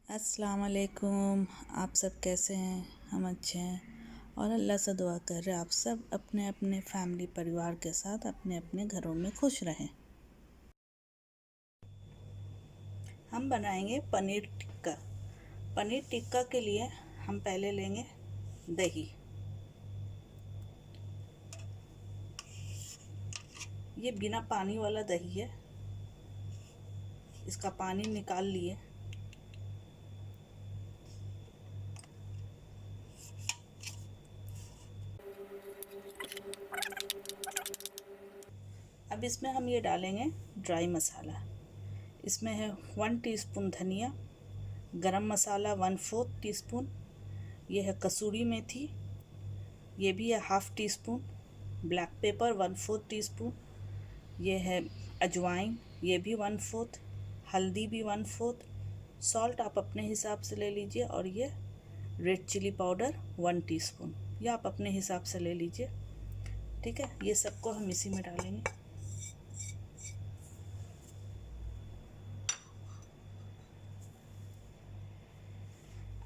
अस्सलाम वालेकुम। आप सब कैसे हैं? हम अच्छे हैं और अल्लाह से दुआ कर रहे हैं आप सब अपने अपने फैमिली परिवार के साथ अपने अपने घरों में खुश रहें। हम बनाएंगे पनीर टिक्का। पनीर टिक्का के लिए हम पहले लेंगे दही। ये बिना पानी वाला दही है, इसका पानी निकाल लिए। अब इसमें हम ये डालेंगे ड्राई मसाला। इसमें है 1 टीस्पून धनिया, गरम मसाला 1/4 टीस्पून, ये है कसूरी मेथी, ये भी है 1/2 टीस्पून, ब्लैक पेपर 1/4 टीस्पून, ये है अजवाइन, ये भी 1/4, हल्दी भी 1/4, सॉल्ट आप अपने हिसाब से ले लीजिए, और ये रेड चिली पाउडर 1 टीस्पून, ये आप अपने हिसाब से ले लीजिए। ठीक है, ये सबको हम इसी में डालेंगे।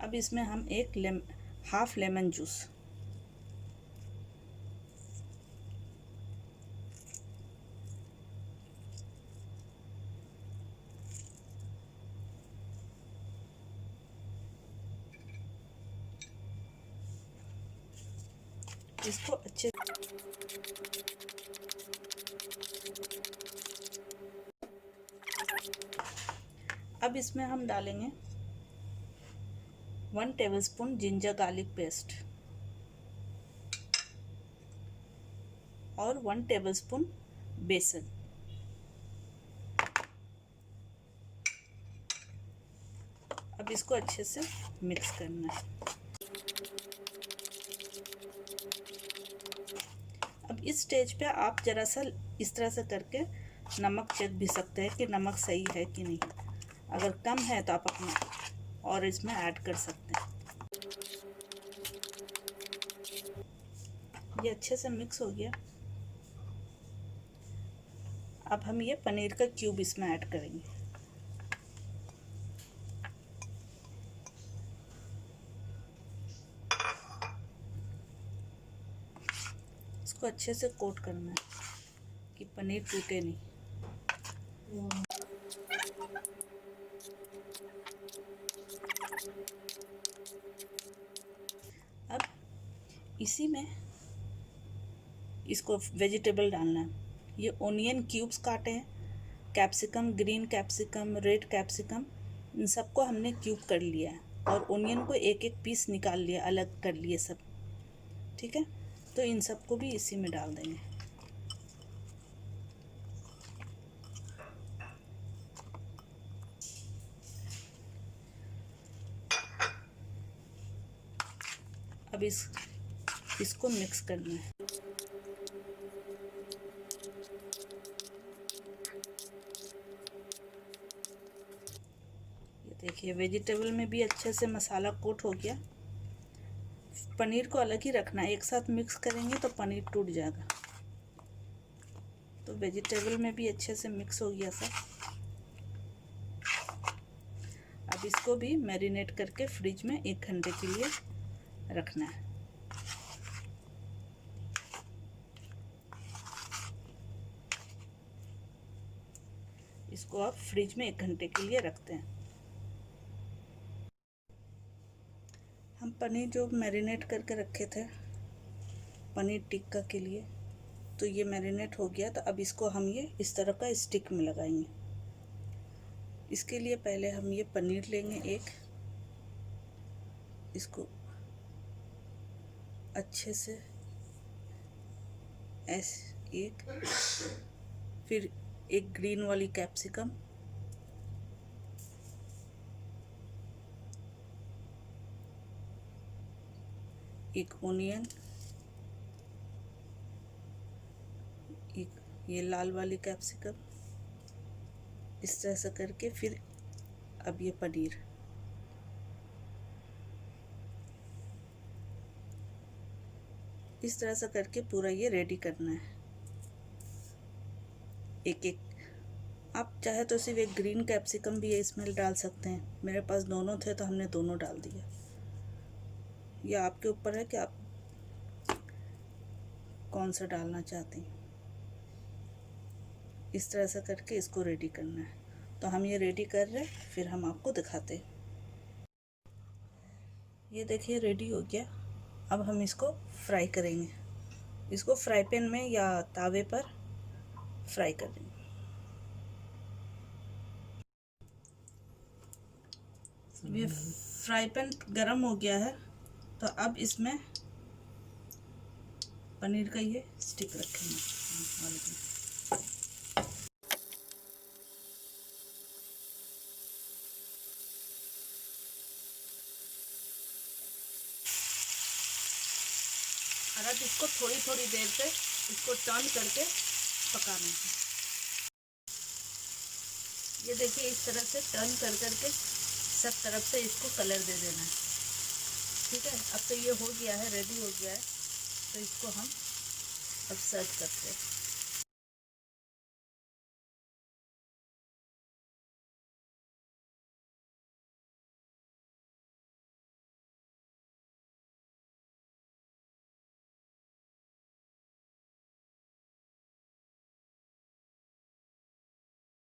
अब इसमें हम हाफ लेमन जूस, इसको अच्छे अब इसमें हम डालेंगे 1 टेबलस्पून जिंजर गार्लिक पेस्ट और 1 टेबलस्पून बेसन। अब इसको अच्छे से मिक्स करना है। अब इस स्टेज पे आप ज़रा सा इस तरह से करके नमक चेक भी सकते हैं कि नमक सही है कि नहीं। अगर कम है तो आप अपना और इसमें ऐड कर सकते हैं। ये अच्छे से मिक्स हो गया। अब हम ये पनीर का क्यूब इसमें ऐड करेंगे। इसको अच्छे से कोट करना है कि पनीर टूटे नहीं। अब इसी में इसको वेजिटेबल डालना है। ये ओनियन क्यूब्स काटे हैं, capsicum, green capsicum, red capsicum, इन सबको हमने क्यूब कर लिया है, और ओनियन को एक एक पीस निकाल लिया, अलग कर लिए सब। ठीक है, तो इन सबको भी इसी में डाल देंगे। अब इसको मिक्स करना है। ये देखिए वेजिटेबल में भी अच्छे से मसाला कोट हो गया। पनीर को अलग ही रखना है, एक साथ मिक्स करेंगे तो पनीर टूट जाएगा। तो वेजिटेबल में भी अच्छे से मिक्स हो गया सब। अब इसको भी मैरिनेट करके फ्रिज में 1 घंटे के लिए रखना है। इसको आप फ्रिज में 1 घंटे के लिए रखते हैं। हम पनीर जो मैरिनेट करके रखे थे पनीर टिक्का के लिए, तो ये मैरिनेट हो गया। तो अब इसको हम ये इस तरह का स्टिक में लगाएंगे। इसके लिए पहले हम ये पनीर लेंगे एक, इसको अच्छे से ऐसे एक, फिर एक ग्रीन वाली कैप्सिकम, एक ओनियन, एक ये लाल वाली कैप्सिकम, इस तरह से करके फिर अब ये पनीर, इस तरह से करके पूरा ये रेडी करना है। एक एक आप चाहे तो सिर्फ एक ग्रीन कैप्सिकम भी इसमें डाल सकते हैं। मेरे पास दोनों थे तो हमने दोनों डाल दिया। यह आपके ऊपर है कि आप कौन सा डालना चाहते हैं। इस तरह से करके इसको रेडी करना है। तो हम ये रेडी कर रहे हैं, फिर हम आपको दिखाते हैं। ये देखिए रेडी हो गया। अब हम इसको फ्राई करेंगे। इसको फ्राई पैन में या तावे पर फ्राई करेंगे। ये फ्राई पैन गरम हो गया है, तो अब इसमें पनीर का ये स्टिक रखेंगे। और अब इसको थोड़ी थोड़ी देर पे इसको टर्न करके पकाना है। ये देखिए इस तरह से टर्न कर करके सब तरफ से इसको कलर दे देना है। ठीक है, अब तो ये हो गया है, रेडी हो गया है। तो इसको हम अब सर्व करते हैं।